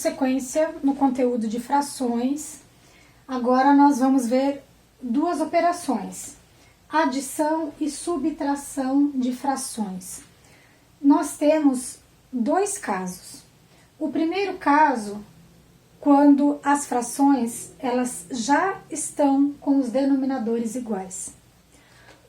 sequência no conteúdo de frações. Agora nós vamos ver duas operações: adição e subtração de frações. Nós temos dois casos. O primeiro caso, quando as frações elas já estão com os denominadores iguais.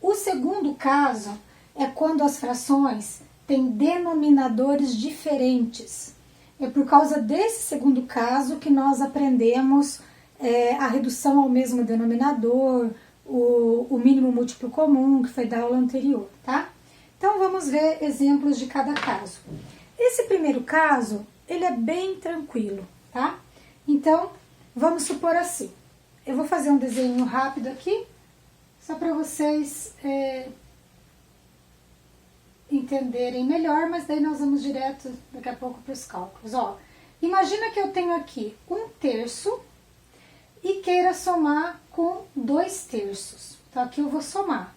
O segundo caso é quando as frações têm denominadores diferentes. É por causa desse segundo caso que nós aprendemos a redução ao mesmo denominador, o mínimo múltiplo comum, que foi da aula anterior, tá? Então vamos ver exemplos de cada caso. Esse primeiro caso, ele é bem tranquilo, tá? Então, vamos supor assim. Eu vou fazer um desenho rápido aqui, só para vocês entenderem melhor, mas daí nós vamos direto daqui a pouco para os cálculos. Ó, imagina que eu tenho aqui 1/3 e queira somar com 2/3. Então, aqui eu vou somar.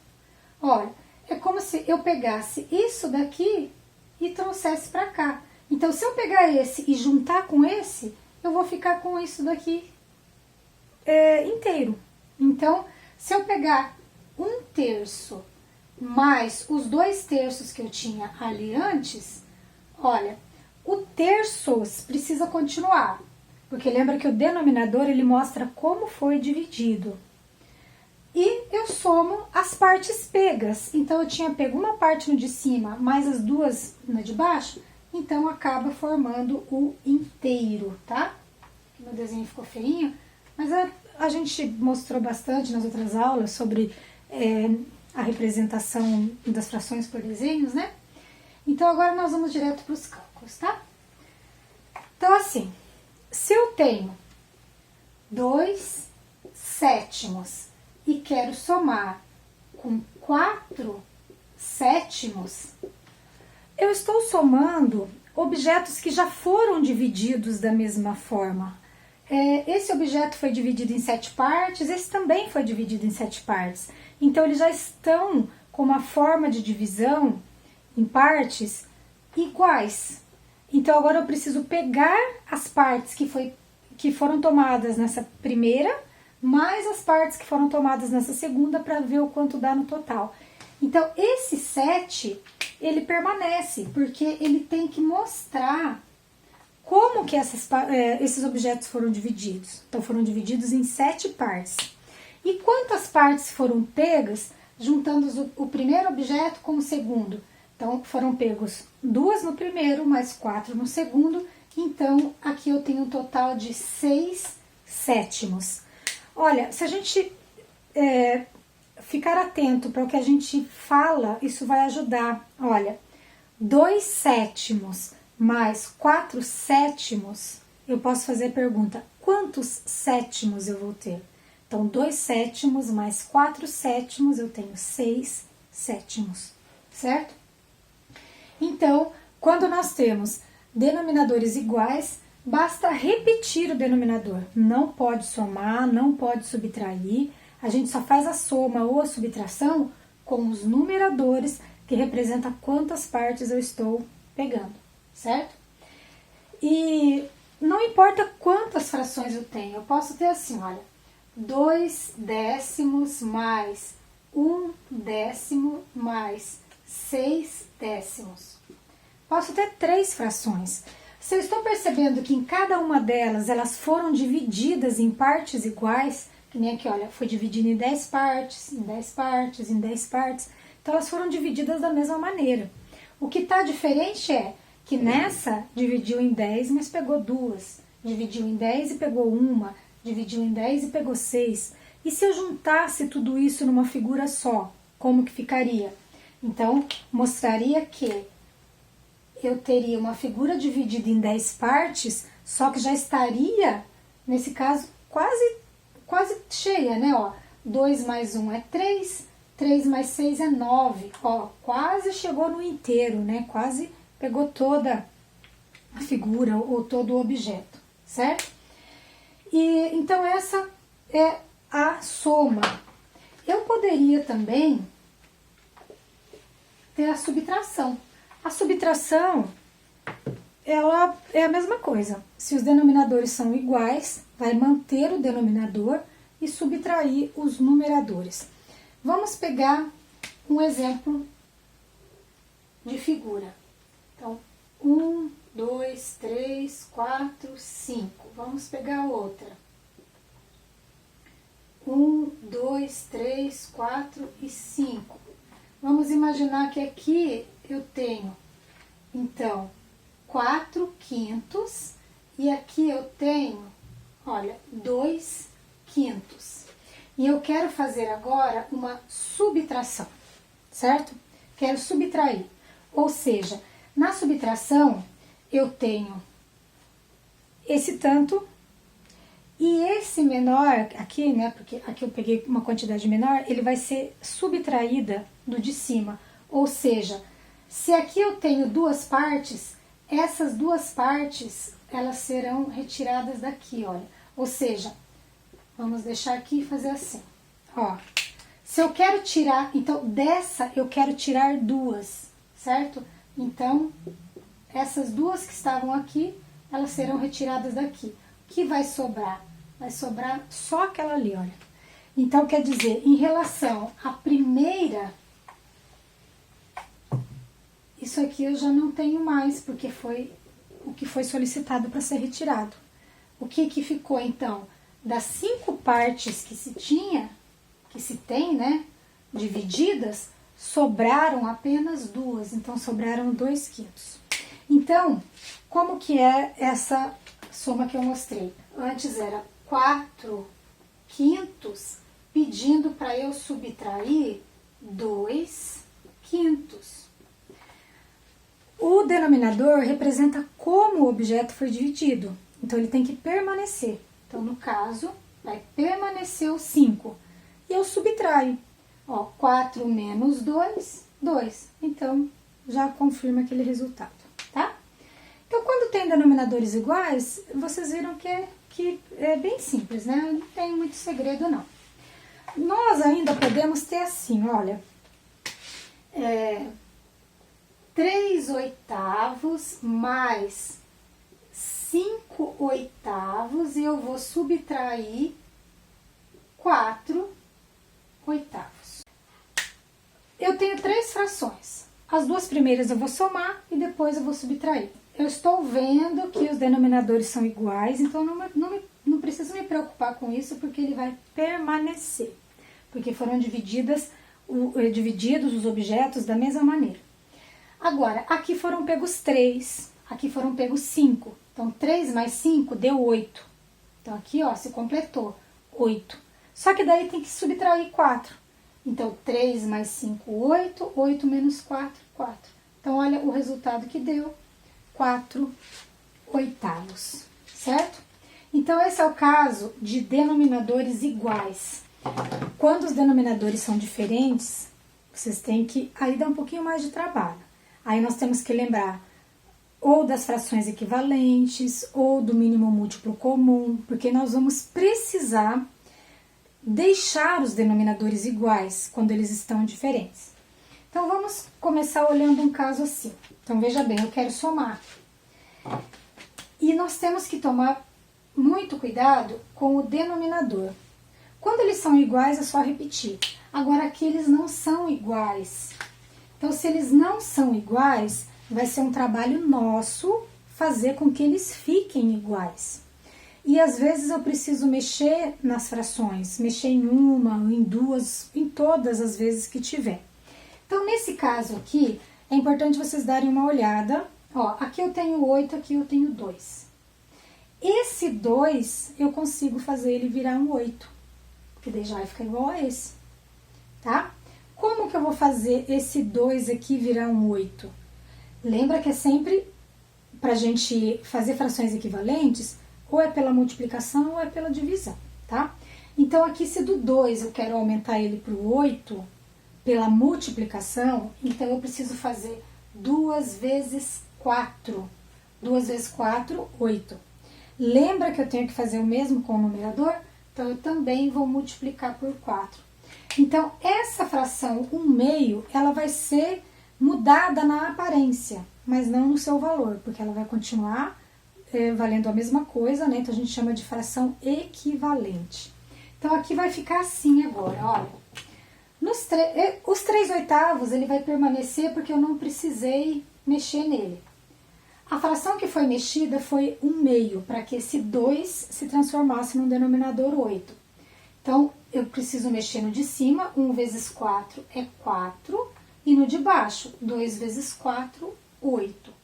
Olha, é como se eu pegasse isso daqui e trouxesse para cá. Então, se eu pegar esse e juntar com esse, eu vou ficar com isso daqui inteiro. Então, se eu pegar 1/3 mais os 2/3 que eu tinha ali antes, olha, o terços precisa continuar, porque lembra que o denominador ele mostra como foi dividido. E eu somo as partes pegas. Então, eu tinha pego uma parte no de cima, mais as duas na de baixo, então acaba formando o inteiro, tá? Meu desenho ficou feinho, mas a gente mostrou bastante nas outras aulas sobre a representação das frações por desenhos, né? Então, agora nós vamos direto para os cálculos, tá? Então, assim, se eu tenho 2/7 e quero somar com 4/7, eu estou somando objetos que já foram divididos da mesma forma. Esse objeto foi dividido em 7 partes, esse também foi dividido em 7 partes. Então, eles já estão com uma forma de divisão em partes iguais. Então, agora eu preciso pegar as partes que foram tomadas nessa primeira, mais as partes que foram tomadas nessa segunda, para ver o quanto dá no total. Então, esse 7, ele permanece, porque ele tem que mostrar como que esses objetos foram divididos. Então, foram divididos em 7 partes. E quantas partes foram pegas, juntando o primeiro objeto com o segundo? Então, foram pegos 2 no primeiro, mais 4 no segundo. Então, aqui eu tenho um total de 6/7. Olha, se a gente ficar atento para o que a gente fala, isso vai ajudar. Olha, 2/7 mais 4/7, eu posso fazer a pergunta: quantos sétimos eu vou ter? Então, 2/7 mais 4/7, eu tenho 6/7, certo? Então, quando nós temos denominadores iguais, basta repetir o denominador. Não pode somar, não pode subtrair. A gente só faz a soma ou a subtração com os numeradores, que representam quantas partes eu estou pegando, certo? E não importa quantas frações eu tenho, eu posso ter assim, olha, 2/10 mais 1/10 mais 6/10. Posso ter 3 frações. Se eu estou percebendo que em cada uma delas, elas foram divididas em partes iguais, que nem aqui, olha, foi dividido em 10 partes, em 10 partes, em 10 partes, então elas foram divididas da mesma maneira. O que está diferente é que nessa dividiu em 10, mas pegou 2, dividiu em 10 e pegou 1, dividiu em 10 e pegou 6. E se eu juntasse tudo isso numa figura só, como que ficaria? Então, mostraria que eu teria uma figura dividida em 10 partes, só que já estaria, nesse caso, quase cheia, né? Ó, 2 mais 1 é 3, 3 mais 6 é 9. Ó, quase chegou no inteiro, né? Quase pegou toda a figura ou todo o objeto, certo? E então essa é a soma. Eu poderia também ter a subtração. A subtração ela é a mesma coisa. Se os denominadores são iguais, vai manter o denominador e subtrair os numeradores. Vamos pegar um exemplo de figura. Então, 1, 2, 3, 4, 5. Vamos pegar outra. 1, 2, 3, 4 e 5. Vamos imaginar que aqui eu tenho, então, 4 quintos e aqui eu tenho, olha, 2 quintos. E eu quero fazer agora uma subtração, certo? Quero subtrair. Ou seja, na subtração eu tenho esse tanto e esse menor aqui, né? Porque aqui eu peguei uma quantidade menor, ele vai ser subtraída do de cima. Ou seja, se aqui eu tenho duas partes, essas duas partes, elas serão retiradas daqui, olha. Ou seja, vamos deixar aqui e fazer assim, ó. Se eu quero tirar, então dessa eu quero tirar duas, certo? Então, essas duas que estavam aqui, elas serão retiradas daqui. O que vai sobrar? Vai sobrar só aquela ali, olha. Então, quer dizer, em relação à primeira, isso aqui eu já não tenho mais, porque foi o que foi solicitado para ser retirado. O que ficou, então? Das 5 partes que se tinha, que se tem, né, divididas, sobraram apenas 2, então sobraram 2 quintos. Então, como que é essa soma que eu mostrei? Antes era 4 quintos, pedindo para eu subtrair 2 quintos. O denominador representa como o objeto foi dividido, então ele tem que permanecer. Então, no caso, vai permanecer o 5. E eu subtraio. Ó, 4 menos 2, 2. Então, já confirma aquele resultado, tá? Então, quando tem denominadores iguais, vocês viram que é bem simples, né? Não tem muito segredo, não. Nós ainda podemos ter assim, olha, 3 oitavos mais 5 oitavos e eu vou subtrair 4 oitavos. Eu tenho 3 frações. As duas primeiras eu vou somar e depois eu vou subtrair. Eu estou vendo que os denominadores são iguais, então não preciso me preocupar com isso, porque ele vai permanecer. Porque foram divididos os objetos da mesma maneira. Agora, aqui foram pegos 3, aqui foram pegos 5. Então, 3 mais 5 deu 8. Então, aqui, ó, se completou 8. Só que daí tem que subtrair 4. Então, 3 mais 5, 8. 8 menos 4, 4. Então, olha o resultado que deu, 4 oitavos, certo? Então, esse é o caso de denominadores iguais. Quando os denominadores são diferentes, vocês têm que... Aí dá um pouquinho mais de trabalho. Aí nós temos que lembrar ou das frações equivalentes, ou do mínimo múltiplo comum, porque nós vamos precisar deixar os denominadores iguais quando eles estão diferentes. Então, vamos começar olhando um caso assim. Então, veja bem, eu quero somar. E nós temos que tomar muito cuidado com o denominador. Quando eles são iguais, é só repetir. Agora, aqui eles não são iguais. Então, se eles não são iguais, vai ser um trabalho nosso fazer com que eles fiquem iguais. E às vezes eu preciso mexer nas frações, mexer em uma, em duas, em todas as vezes que tiver. Então, nesse caso aqui, é importante vocês darem uma olhada. Ó, aqui eu tenho 8, aqui eu tenho 2. Esse 2, eu consigo fazer ele virar um 8, porque daí já vai ficar igual a esse, tá? Como que eu vou fazer esse 2 aqui virar um 8? Lembra que é sempre, pra gente fazer frações equivalentes, ou é pela multiplicação ou é pela divisão, tá? Então, aqui se do 2 eu quero aumentar ele para o 8, pela multiplicação, então eu preciso fazer 2 vezes 4. 2 vezes 4, 8. Lembra que eu tenho que fazer o mesmo com o numerador? Então, eu também vou multiplicar por 4. Então, essa fração 1/2, ela vai ser mudada na aparência, mas não no seu valor, porque ela vai continuar valendo a mesma coisa, né? Então a gente chama de fração equivalente. Então aqui vai ficar assim agora, olha. Os 3/8 ele vai permanecer porque eu não precisei mexer nele. A fração que foi mexida foi 1/2, para que esse 2 se transformasse num denominador 8. Então, eu preciso mexer no de cima, 1 vezes 4 é 4, e no de baixo, 2 vezes 4, 8.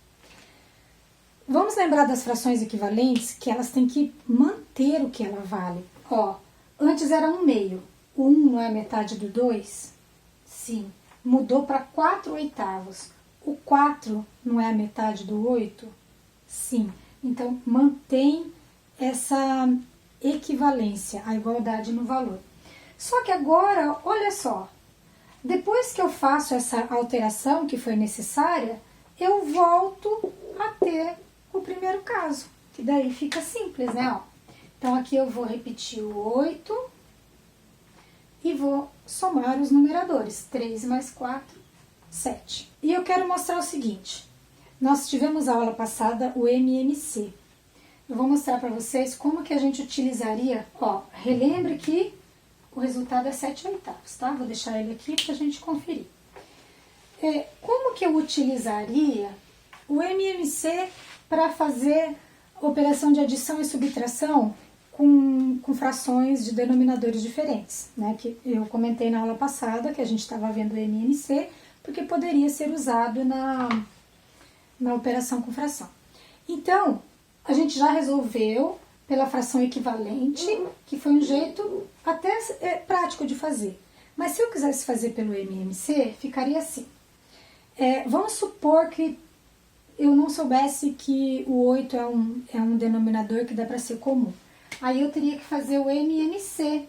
Vamos lembrar das frações equivalentes, que elas têm que manter o que ela vale. Ó, antes era 1/2. O 1 não é metade do 2? Sim. Mudou para 4/8. O 4 não é a metade do 8? Sim. Então, mantém essa equivalência, a igualdade no valor. Só que agora, olha só, depois que eu faço essa alteração que foi necessária, eu volto a ter o primeiro caso, que daí fica simples, né? Ó. Então, aqui eu vou repetir o 8 e vou somar os numeradores, 3 mais 4, 7. E eu quero mostrar o seguinte, nós tivemos a aula passada o MMC. Eu vou mostrar para vocês como que a gente utilizaria, ó, relembre que o resultado é 7/8, tá? Vou deixar ele aqui para a gente conferir. Como que eu utilizaria o MMC para fazer operação de adição e subtração com frações de denominadores diferentes, né? Que eu comentei na aula passada que a gente estava vendo o MMC, porque poderia ser usado na operação com fração. Então, a gente já resolveu pela fração equivalente, que foi um jeito até prático de fazer. Mas se eu quisesse fazer pelo MMC, ficaria assim. Vamos supor que eu não soubesse que o 8 é um denominador que dá para ser comum. Aí eu teria que fazer o MMC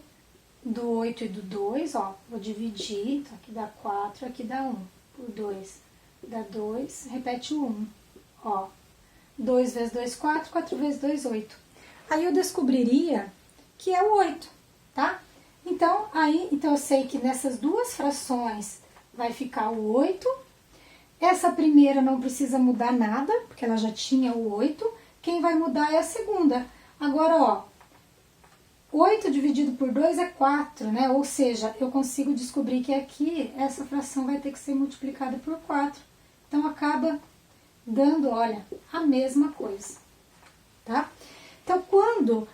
do 8 e do 2, ó. Vou dividir, então aqui dá 4, aqui dá 1. Por 2 dá 2, repete o 1, ó. 2 vezes 2, 4, 4 vezes 2, 8. Aí eu descobriria que é o 8, tá? Então eu sei que nessas duas frações vai ficar o 8. Essa primeira não precisa mudar nada, porque ela já tinha o 8. Quem vai mudar é a segunda. Agora, ó, 8 dividido por 2 é 4, né? Ou seja, eu consigo descobrir que aqui essa fração vai ter que ser multiplicada por 4. Então, acaba dando, olha, a mesma coisa, tá? Então, quando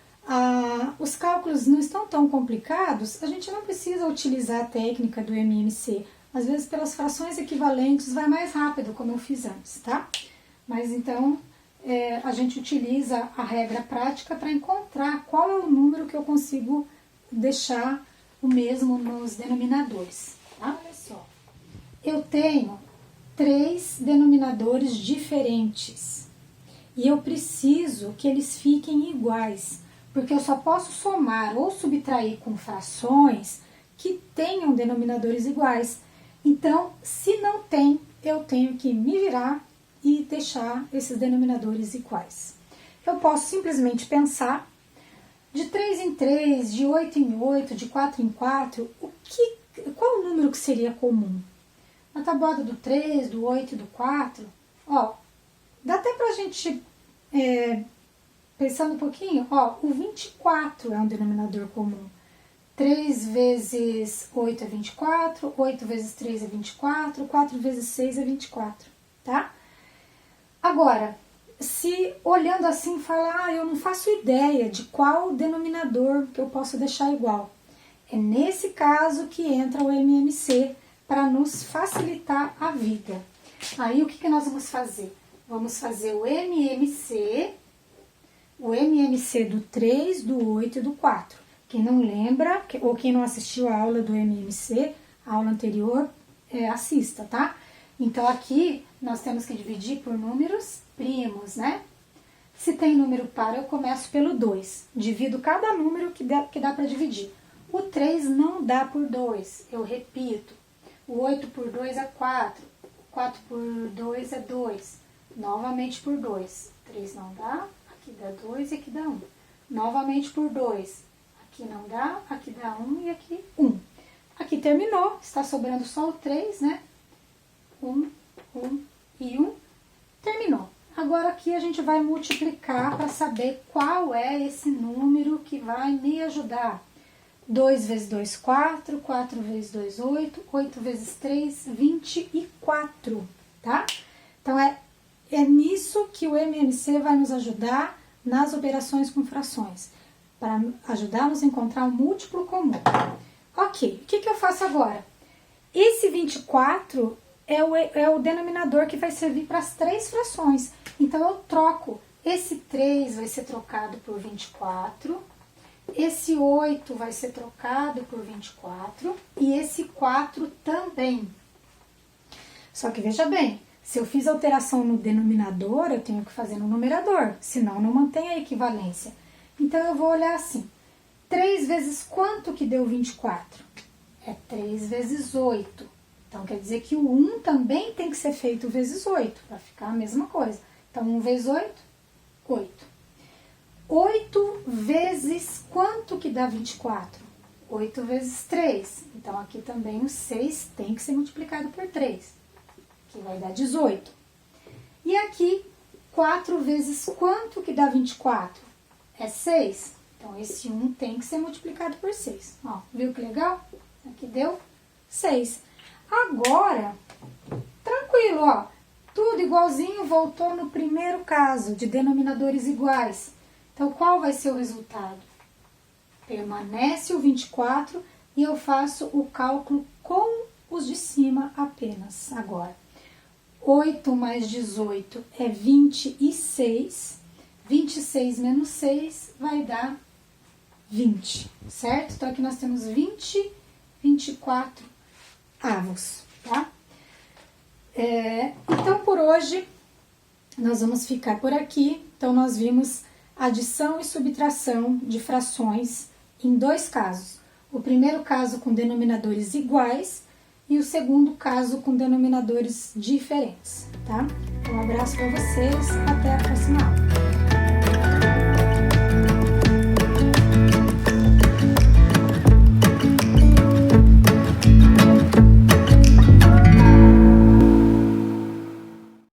os cálculos não estão tão complicados, a gente não precisa utilizar a técnica do MMC. Às vezes, pelas frações equivalentes, vai mais rápido, como eu fiz antes, tá? Mas, então, a gente utiliza a regra prática para encontrar qual é o número que eu consigo deixar o mesmo nos denominadores, tá? Olha só. Eu tenho 3 denominadores diferentes e eu preciso que eles fiquem iguais, porque eu só posso somar ou subtrair com frações que tenham denominadores iguais. Então, se não tem, eu tenho que me virar e deixar esses denominadores iguais. Eu posso simplesmente pensar de 3 em 3, de 8 em 8, de 4 em 4, qual o número que seria comum? Na tabuada do 3, do 8 e do 4, ó, dá até pra gente, pensando um pouquinho, ó, o 24 é um denominador comum. 3 vezes 8 é 24, 8 vezes 3 é 24, 4 vezes 6 é 24, tá? Agora, se olhando assim falar, eu não faço ideia de qual denominador que eu posso deixar igual. É nesse caso que entra o MMC para nos facilitar a vida. Aí o que nós vamos fazer? Vamos fazer o MMC do 3, do 8 e do 4. Quem não lembra, ou quem não assistiu a aula do MMC, a aula anterior, assista, tá? Então, aqui nós temos que dividir por números primos, né? Se tem número par, eu começo pelo 2. Divido cada número que dá para dividir. O 3 não dá por 2, eu repito. O 8 por 2 é 4. 4 por 2 é 2. Novamente por 2. 3 não dá, aqui dá 2 e aqui dá 1. Novamente por 2. Aqui não dá, aqui dá 1 e aqui 1. Aqui terminou, está sobrando só o 3, né? 1, 1 e 1. Terminou. Agora aqui a gente vai multiplicar para saber qual é esse número que vai me ajudar. 2 vezes 2, 4, 4 vezes 2, 8, 8 vezes 3, 24, tá? Então, é nisso que o MMC vai nos ajudar nas operações com frações, para ajudar-nos a encontrar um múltiplo comum. Ok, o que eu faço agora? Esse 24 é o denominador que vai servir para as 3 frações. Então, eu troco. Esse 3 vai ser trocado por 24, esse 8 vai ser trocado por 24 e esse 4 também. Só que veja bem, se eu fiz alteração no denominador, eu tenho que fazer no numerador, senão não mantém a equivalência. Então, eu vou olhar assim, 3 vezes quanto que deu 24? É 3 vezes 8. Então, quer dizer que o 1 também tem que ser feito vezes 8, para ficar a mesma coisa. Então, 1 vezes 8, 8. 8 vezes quanto que dá 24? 8 vezes 3. Então, aqui também o 6 tem que ser multiplicado por 3, que vai dar 18. E aqui, 4 vezes quanto que dá 24? É 6. Então, esse 1 tem que ser multiplicado por 6. Ó, viu que legal? Aqui deu 6. Agora, tranquilo, ó. Tudo igualzinho, voltou no primeiro caso, de denominadores iguais. Então, qual vai ser o resultado? Permanece o 24 e eu faço o cálculo com os de cima apenas agora. 8 mais 18 é 26. 26 menos 6 vai dar 20, certo? Então, aqui nós temos 24 avos, tá? Então, por hoje, nós vamos ficar por aqui. Então, nós vimos adição e subtração de frações em 2 casos. O primeiro caso com denominadores iguais e o segundo caso com denominadores diferentes, tá? Um abraço para vocês, até a próxima aula.